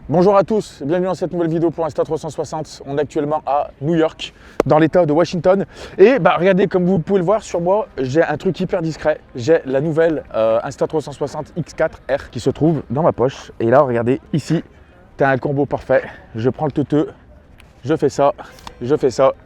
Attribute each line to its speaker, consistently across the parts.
Speaker 1: Bonjour à tous, bienvenue dans cette nouvelle vidéo pour Insta360. On est actuellement à New York, dans l'état de Washington. Et regardez, comme vous pouvez le voir sur moi, j'ai un truc hyper discret. J'ai la nouvelle Insta360 X4R qui se trouve dans ma poche. Et là, regardez, ici, tu as un combo parfait. Je prends le teuteux, je fais ça.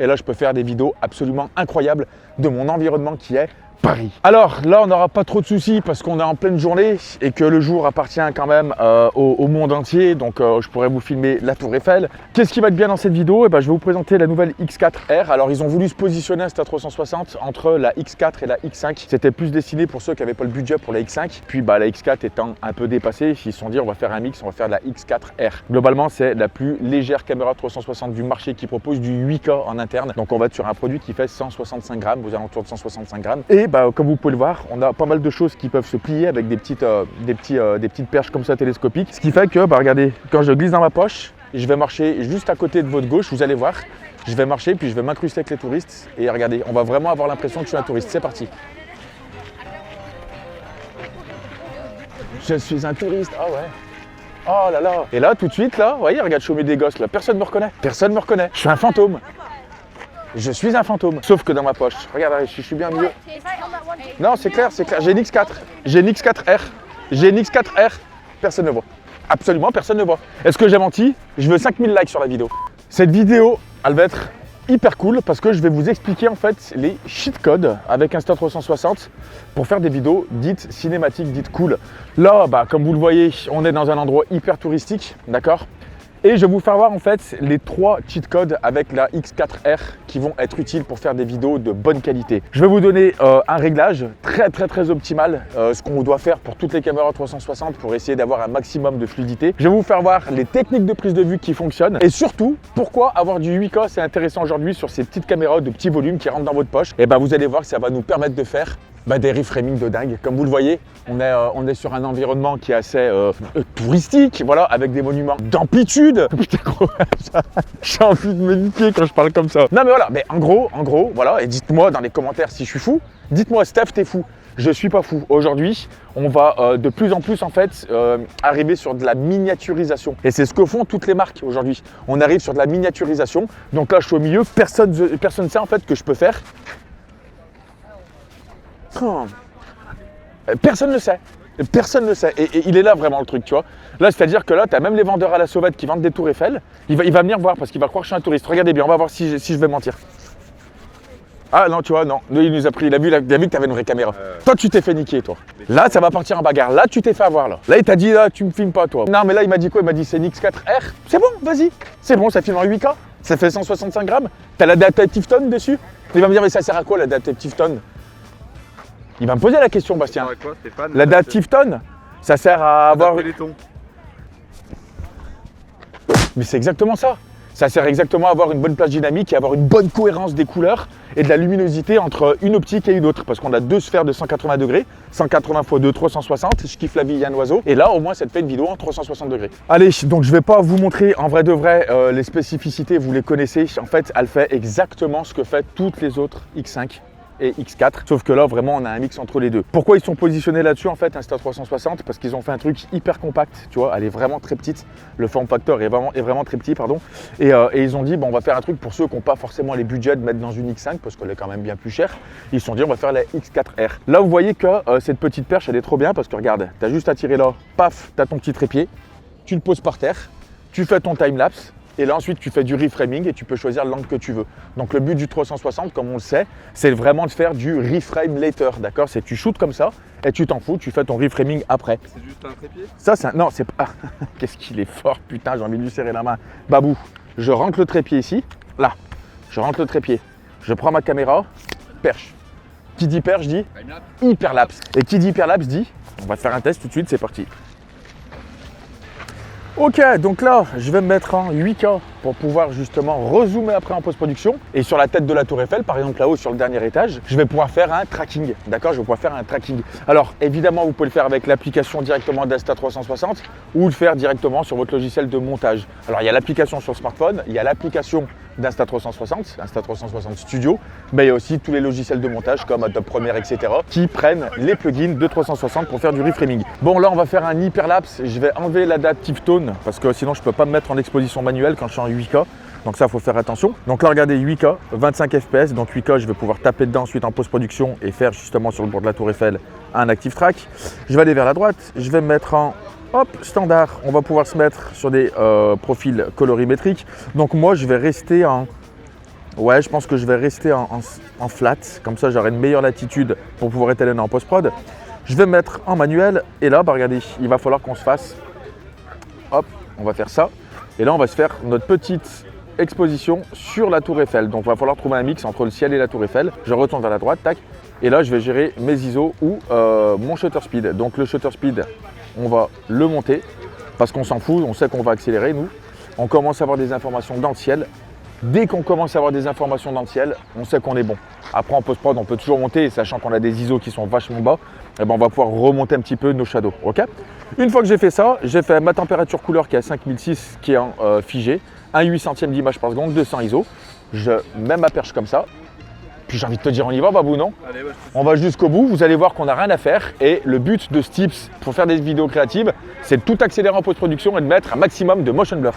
Speaker 1: Et là, je peux faire des vidéos absolument incroyables de mon environnement qui est Paris. Alors là, on n'aura pas trop de soucis parce qu'on est en pleine journée et que le jour appartient quand même au monde entier. Donc, je pourrais vous filmer la Tour Eiffel. Qu'est-ce qui va être bien dans cette vidéo? Je vais vous présenter la nouvelle X4R. Alors, ils ont voulu se positionner Insta360 entre la X4 et la X5. C'était plus destiné pour ceux qui n'avaient pas le budget pour la X5. Puis, la X4 étant un peu dépassée, ils se sont dit on va faire un mix, on va faire la X4R. Globalement, c'est la plus légère caméra 360 du marché qui propose du 8K en interne. Donc, on va être sur un produit qui fait 165 grammes, aux alentours de 165 grammes. Et comme vous pouvez le voir, on a pas mal de choses qui peuvent se plier avec des petites perches comme ça télescopiques. Ce qui fait que, regardez, quand je glisse dans ma poche, je vais marcher juste à côté de votre gauche, vous allez voir. Je vais marcher, puis je vais m'incruster avec les touristes. Et regardez, on va vraiment avoir l'impression que je suis un touriste. C'est parti. Je suis un touriste, ah ouais. Oh là là. Et là, tout de suite, là, vous voyez, regarde, je suis au milieu des gosses, là. Personne ne me reconnaît. Personne ne me reconnaît. Je suis un fantôme. Je suis un fantôme, sauf que dans ma poche. Regarde, je suis bien mieux. Non, c'est clair, c'est clair. J'ai une X4. J'ai une X4R. J'ai une X4R. Personne ne voit. Absolument, personne ne voit. Est-ce que j'ai menti? Je veux 5000 likes sur la vidéo. Cette vidéo, elle va être hyper cool parce que je vais vous expliquer en fait les cheat codes avec Insta360 pour faire des vidéos dites cinématiques, dites cool. Là, comme vous le voyez, on est dans un endroit hyper touristique, d'accord? Et je vais vous faire voir en fait les 3 cheat codes avec la X4R qui vont être utiles pour faire des vidéos de bonne qualité. Je vais vous donner un réglage très optimal, ce qu'on doit faire pour toutes les caméras 360 pour essayer d'avoir un maximum de fluidité. Je vais vous faire voir les techniques de prise de vue qui fonctionnent et surtout pourquoi avoir du 8K c'est intéressant aujourd'hui sur ces petites caméras de petit volume qui rentrent dans votre poche. Et vous allez voir que ça va nous permettre de faire des reframing de dingue. Comme vous le voyez, on est sur un environnement qui est assez touristique, voilà, avec des monuments d'amplitude. Putain, gros, j'ai envie de me niquer quand je parle comme ça. Non mais voilà, mais en gros, voilà, et dites-moi dans les commentaires si je suis fou. Dites-moi, Steph, t'es fou. Je suis pas fou. Aujourd'hui, on va de plus en plus en fait arriver sur de la miniaturisation. Et c'est ce que font toutes les marques aujourd'hui. On arrive sur de la miniaturisation. Donc là, je suis au milieu. Personne ne sait en fait que je peux faire. Personne ne le sait. Personne ne le sait. Et il est là vraiment le truc, tu vois. Là, c'est-à-dire que là, tu as même les vendeurs à la sauvette qui vendent des tours Eiffel. Il va venir voir parce qu'il va croire que je suis un touriste. Regardez bien, on va voir si je vais mentir. Ah non, tu vois, non. Il nous a pris, il a vu que tu avais une vraie caméra. Toi, tu t'es fait niquer, toi. Là, ça va partir en bagarre. Là, tu t'es fait avoir, là. Là, il t'a dit, là, tu me filmes pas, toi. Non, mais là, il m'a dit quoi? Il m'a dit, c'est une X4R. C'est bon, vas-y. C'est bon, ça filme en 8K. Ça fait 165 grammes. T'as l'adaptative tone dessus. Il va me dire, mais ça sert à quoi, l'adaptative tone? Il va me poser la question, Bastien. L'adaptive tone, ça sert à avoir... Mais c'est exactement ça. Ça sert exactement à avoir une bonne plage dynamique et avoir une bonne cohérence des couleurs et de la luminosité entre une optique et une autre. Parce qu'on a 2 sphères de 180 degrés, 180 x 2, 360. Je kiffe la vie, Yann Oiseau. Et là, au moins, ça te fait une vidéo en 360 degrés. Allez, donc je vais pas vous montrer en vrai de vrai les spécificités, vous les connaissez. En fait, elle fait exactement ce que fait toutes les autres X5. Et X4, sauf que là vraiment on a un mix entre les deux. Pourquoi ils sont positionnés là-dessus en fait Insta360? Parce qu'ils ont fait un truc hyper compact, tu vois, elle est vraiment très petite, le form factor est vraiment très petit, pardon. Et ils ont dit on va faire un truc pour ceux qui n'ont pas forcément les budgets de mettre dans une X5 parce qu'elle est quand même bien plus chère. Ils se sont dit on va faire la X4R. Là vous voyez que cette petite perche elle est trop bien parce que regarde, tu as juste à tirer là, paf, tu as ton petit trépied, tu le poses par terre, tu fais ton time-lapse. Et là ensuite tu fais du reframing et tu peux choisir l'angle que tu veux. Donc le but du 360 comme on le sait, c'est vraiment de faire du reframe later, d'accord? C'est tu shootes comme ça et tu t'en fous, tu fais ton reframing après.
Speaker 2: C'est juste un trépied?
Speaker 1: Ça c'est un... Non, c'est pas... Qu'est-ce qu'il est fort, putain, j'ai envie de lui serrer la main. Babou, je rentre le trépied ici, là, je rentre le trépied, je prends ma caméra, perche. Qui dit perche dit hyperlapse. Et qui dit hyperlapse dit, on va faire un test tout de suite, c'est parti. Ok, donc là, je vais me mettre en 8K pour pouvoir justement rezoomer après en post-production. Et sur la tête de la tour Eiffel, par exemple là-haut sur le dernier étage, je vais pouvoir faire un tracking. D'accord, je vais pouvoir faire un tracking. Alors évidemment, vous pouvez le faire avec l'application directement d'Insta360 ou le faire directement sur votre logiciel de montage. Alors il y a l'application sur smartphone, il y a l'application d'Insta360, Insta360 Studio, mais il y a aussi tous les logiciels de montage comme Adobe Premiere, etc. qui prennent les plugins de 360 pour faire du reframing. Bon, là on va faire un hyperlapse, je vais enlever l'adaptive tone parce que sinon je ne peux pas me mettre en exposition manuelle quand je suis en 8K. Donc ça, il faut faire attention. Donc là, regardez, 8K, 25 fps. Donc 8K, je vais pouvoir taper dedans ensuite en post-production et faire justement sur le bord de la tour Eiffel un active track. Je vais aller vers la droite, je vais me mettre en standard. On va pouvoir se mettre sur des profils colorimétriques. Donc moi, je vais rester en... Ouais, je pense que je vais rester en flat. Comme ça, j'aurai une meilleure latitude pour pouvoir étaler en post-prod. Je vais me mettre en manuel. Et là, bah, regardez, il va falloir qu'on se fasse... Hop, on va faire ça. Et là, on va se faire notre petite exposition sur la tour Eiffel. Donc, il va falloir trouver un mix entre le ciel et la tour Eiffel. Je retourne vers la droite, tac. Et là, je vais gérer mes ISO ou mon shutter speed. Donc, le shutter speed, on va le monter parce qu'on s'en fout. On sait qu'on va accélérer, nous. On commence à avoir des informations dans le ciel. Dès qu'on commence à avoir des informations dans le ciel, on sait qu'on est bon. Après, en post-prod, on peut toujours monter, sachant qu'on a des ISO qui sont vachement bas. Et ben, on va pouvoir remonter un petit peu nos shadows. Okay, une fois que j'ai fait ça, j'ai fait ma température couleur qui est à 5006, qui est en figé, 1/8 centième d'image par seconde, 200 ISO. Je mets ma perche comme ça. Puis j'ai envie de te dire, on y va, Babou, non? Allez, ouais, on va jusqu'au bout. Vous allez voir qu'on n'a rien à faire. Et le but de ce tips pour faire des vidéos créatives, c'est de tout accélérer en post-production et de mettre un maximum de motion blur.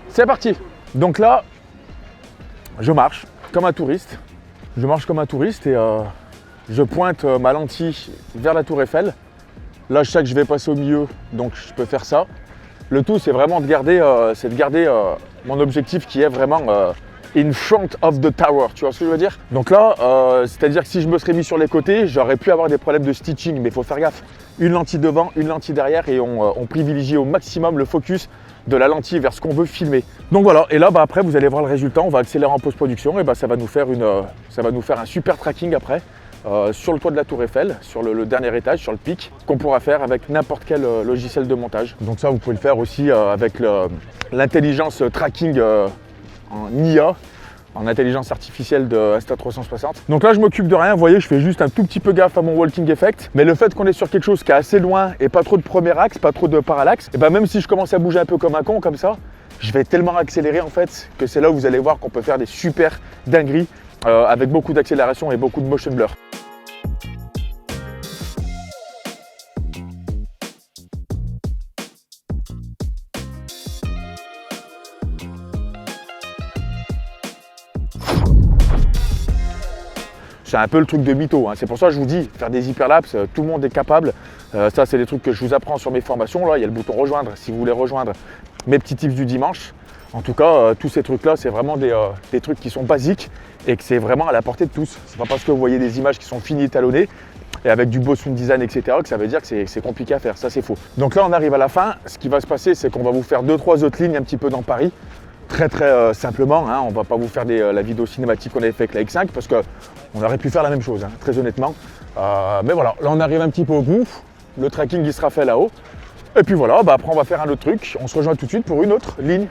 Speaker 1: C'est parti. Donc là, je marche comme un touriste. Je marche comme un touriste et je pointe ma lentille vers la tour Eiffel. Là, je sais que je vais passer au milieu, donc je peux faire ça. Le tout, c'est vraiment de garder, mon objectif qui est vraiment in front of the tower. Tu vois ce que je veux dire? Donc là, c'est-à-dire que si je me serais mis sur les côtés, j'aurais pu avoir des problèmes de stitching, mais il faut faire gaffe. Une lentille devant, une lentille derrière et on privilégie au maximum le focus de la lentille vers ce qu'on veut filmer. Donc voilà, et là bah, après vous allez voir le résultat, on va accélérer en post-production et bah, ça va nous faire un super tracking après sur le toit de la tour Eiffel, sur le dernier étage, sur le pic, qu'on pourra faire avec n'importe quel logiciel de montage. Donc ça vous pouvez le faire aussi avec l'intelligence tracking en IA, en intelligence artificielle de Insta360. Donc là je m'occupe de rien, vous voyez, je fais juste un tout petit peu gaffe à mon walking effect, mais le fait qu'on est sur quelque chose qui est assez loin et pas trop de premier axe, pas trop de parallaxe, et ben même si je commence à bouger un peu comme un con comme ça, je vais tellement accélérer en fait que c'est là où vous allez voir qu'on peut faire des super dingueries avec beaucoup d'accélération et beaucoup de motion blur. C'est un peu le truc de mytho, hein. C'est pour ça que je vous dis, faire des hyperlapses, tout le monde est capable. Ça, c'est des trucs que je vous apprends sur mes formations. Là, il y a le bouton rejoindre si vous voulez rejoindre mes petits tips du dimanche. En tout cas, tous ces trucs-là, c'est vraiment des trucs qui sont basiques et que c'est vraiment à la portée de tous. C'est pas parce que vous voyez des images qui sont finies étalonnées et avec du beau sound design, etc., que ça veut dire que c'est compliqué à faire. Ça, c'est faux. Donc là, on arrive à la fin. Ce qui va se passer, c'est qu'on va vous faire 2-3 autres lignes un petit peu dans Paris. Très simplement, hein, on ne va pas vous faire la vidéo cinématique qu'on avait fait avec la X5 parce qu'on aurait pu faire la même chose, hein, très honnêtement. Mais voilà, là on arrive un petit peu au bout, le tracking il sera fait là-haut. Et puis voilà, bah après on va faire un autre truc, on se rejoint tout de suite pour une autre ligne.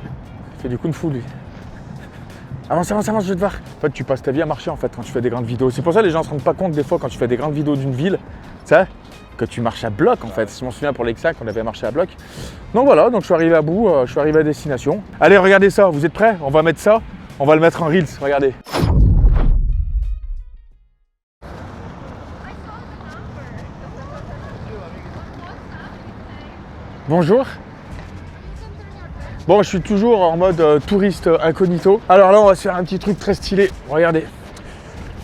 Speaker 1: Il fait du kung fu lui. Avance, je vais te voir. En fait, tu passes ta vie à marcher en fait quand tu fais des grandes vidéos. C'est pour ça que les gens ne se rendent pas compte des fois quand tu fais des grandes vidéos d'une ville, tu sais, que tu marches à bloc en fait. Je m'en souviens pour l'X5, on avait marché à bloc. Donc voilà, donc je suis arrivé à bout, je suis arrivé à destination. Allez, regardez ça, vous êtes prêts? On va mettre ça, on va le mettre en Reels, regardez. Bonjour. Bon, je suis toujours en mode touriste incognito. Alors là, on va se faire un petit truc très stylé, regardez.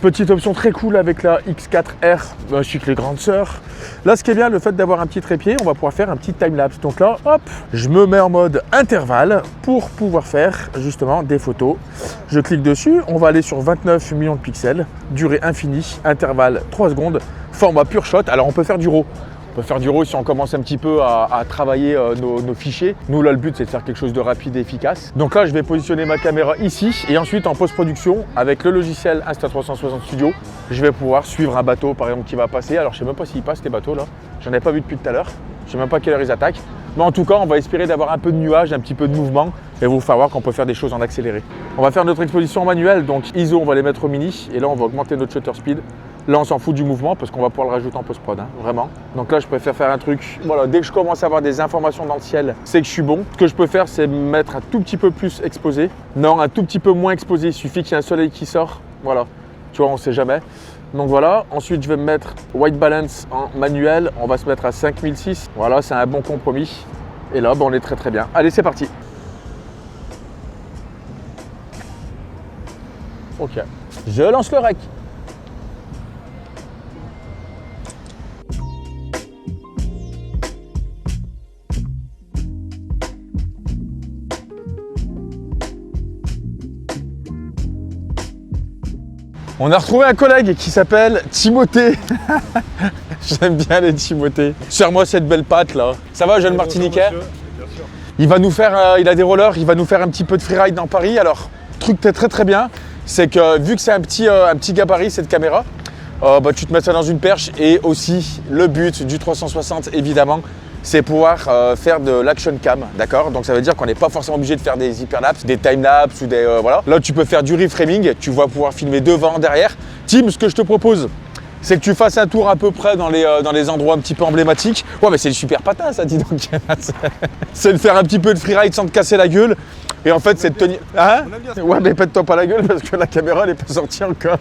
Speaker 1: Petite option très cool avec la X4R, ainsi que les grandes sœurs. Là, ce qui est bien, le fait d'avoir un petit trépied, on va pouvoir faire un petit timelapse. Donc là, hop, je me mets en mode intervalle pour pouvoir faire justement des photos. Je clique dessus, on va aller sur 29 millions de pixels, durée infinie, intervalle 3 secondes, format pure shot. Alors on peut faire du RAW. On peut faire du RAW si on commence un petit peu à travailler nos fichiers. Nous là le but c'est de faire quelque chose de rapide et efficace. Donc là je vais positionner ma caméra ici et ensuite en post-production avec le logiciel Insta360 Studio, je vais pouvoir suivre un bateau par exemple qui va passer. Alors je sais même pas s'il passe les bateaux là, j'en ai pas vu depuis tout à l'heure, je sais même pas à quelle heure ils attaquent. Mais en tout cas, on va espérer d'avoir un peu de nuages, un petit peu de mouvement et vous faire voir qu'on peut faire des choses en accéléré. On va faire notre exposition en manuel, donc ISO, on va les mettre au mini et là, on va augmenter notre shutter speed. Là, on s'en fout du mouvement parce qu'on va pouvoir le rajouter en post-prod, hein, vraiment. Donc là, je préfère faire un truc, voilà, dès que je commence à avoir des informations dans le ciel, c'est que je suis bon. Ce que je peux faire, c'est mettre un tout petit peu plus exposé. Non, un tout petit peu moins exposé, il suffit qu'il y ait un soleil qui sort, voilà. Tu vois, on ne sait jamais. Donc voilà, ensuite je vais me mettre white balance en manuel, on va se mettre à 5006. Voilà, c'est un bon compromis. Et là, on est très bien. Allez, c'est parti. Ok, je lance le rec. On a retrouvé un collègue qui s'appelle Timothée. J'aime bien les Timothée. Serre-moi cette belle patte là. Ça va, jeune Martiniquais? Bien sûr. Il va nous faire, il a des rollers, il va nous faire un petit peu de freeride dans Paris. Alors, truc très bien, c'est que vu que c'est un petit gabarit cette caméra, tu te mets ça dans une perche et aussi le but du 360 évidemment, c'est pouvoir faire de l'action cam, d'accord? Donc ça veut dire qu'on n'est pas forcément obligé de faire des hyperlapses, des timelapses ou des voilà. Là tu peux faire du reframing, tu vas pouvoir filmer devant, derrière. Tim, ce que je te propose, c'est que tu fasses un tour à peu près dans les endroits un petit peu emblématiques. Ouais, mais c'est le super patin ça, dis donc. C'est de faire un petit peu de freeride sans te casser la gueule. Et en fait, c'est de tenir. Hein? Ouais, mais pète-toi pas la gueule parce que la caméra n'est pas sortie encore.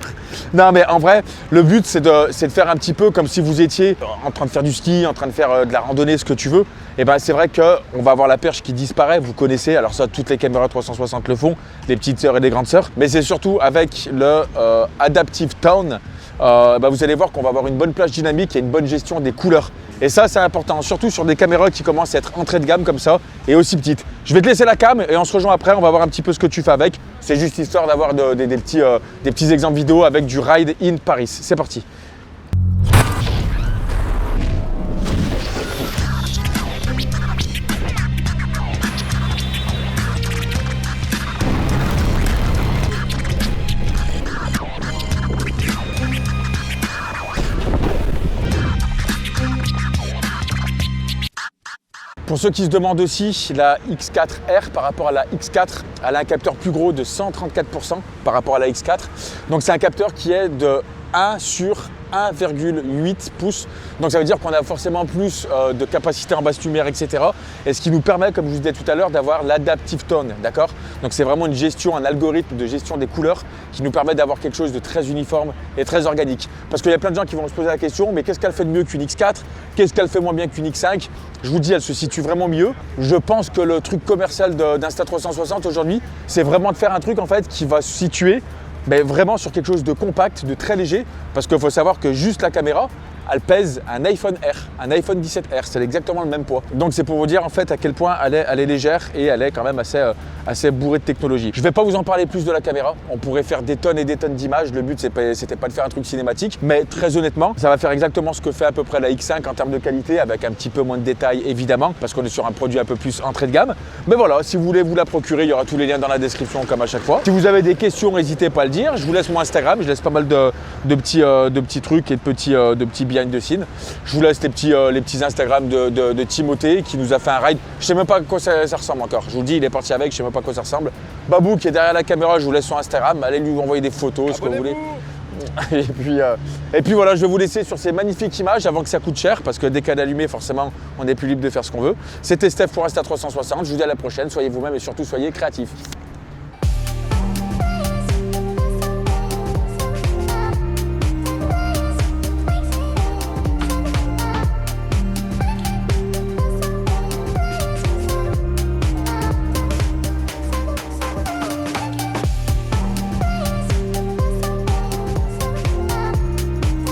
Speaker 1: Non, mais en vrai, le but, c'est de faire un petit peu comme si vous étiez en train de faire du ski, en train de faire de la randonnée, ce que tu veux. Et ben, c'est vrai qu'on va avoir la perche qui disparaît. Vous connaissez, alors ça, toutes les caméras 360 le font, les petites sœurs et les grandes sœurs. Mais c'est surtout avec le Adaptive Tone. Vous allez voir qu'on va avoir une bonne plage dynamique et une bonne gestion des couleurs. Et ça, c'est important, surtout sur des caméras qui commencent à être entrée de gamme comme ça et aussi petites. Je vais te laisser la cam et on se rejoint après, on va voir un petit peu ce que tu fais avec. C'est juste histoire d'avoir des petits exemples vidéo avec du Ride in Paris. C'est parti. Pour ceux qui se demandent aussi, la X4R par rapport à la X4, elle a un capteur plus gros de 134% par rapport à la X4. Donc c'est un capteur qui est de 1 sur 1,8 pouces. Donc ça veut dire qu'on a forcément plus de capacité en basse lumière, etc. Et ce qui nous permet, comme je vous disais tout à l'heure, d'avoir l'Adaptive Tone, d'accord? Donc c'est vraiment une gestion, un algorithme de gestion des couleurs qui nous permet d'avoir quelque chose de très uniforme et très organique. Parce qu'il y a plein de gens qui vont se poser la question, mais qu'est-ce qu'elle fait de mieux qu'une X4? Qu'est-ce qu'elle fait moins bien qu'une X5? Je vous dis, elle se situe vraiment mieux. Je pense que le truc commercial d'Insta360 aujourd'hui, c'est vraiment de faire un truc en fait qui va se situer vraiment sur quelque chose de compact, de très léger, parce qu'il faut savoir que juste la caméra, elle pèse un iPhone R, un iPhone 17R, c'est exactement le même poids. Donc c'est pour vous dire en fait à quel point elle est légère et elle est quand même assez bourrée de technologie. Je ne vais pas vous en parler plus de la caméra, on pourrait faire des tonnes et des tonnes d'images, le but c'était pas de faire un truc cinématique, mais très honnêtement, ça va faire exactement ce que fait à peu près la X5 en termes de qualité, avec un petit peu moins de détails évidemment, parce qu'on est sur un produit un peu plus entrée de gamme. Mais voilà, si vous voulez vous la procurer, il y aura tous les liens dans la description comme à chaque fois. Si vous avez des questions, n'hésitez pas à le dire. Je vous laisse mon Instagram, je laisse pas mal de petits trucs et de petits behind the scenes. Je vous laisse les petits Instagram de Timothée qui nous a fait un ride. Je sais même pas à quoi ça ressemble encore. Je vous le dis, il est parti avec, je sais même pas à quoi ça ressemble. Babou qui est derrière la caméra, je vous laisse son Instagram. Allez lui envoyer des photos, ce que vous voulez. Et puis voilà, je vais vous laisser sur ces magnifiques images avant que ça coûte cher parce que dès qu'elle est allumée, forcément, on est plus libre de faire ce qu'on veut. C'était Steph pour Insta360. Je vous dis à la prochaine. Soyez vous-même et surtout soyez créatifs.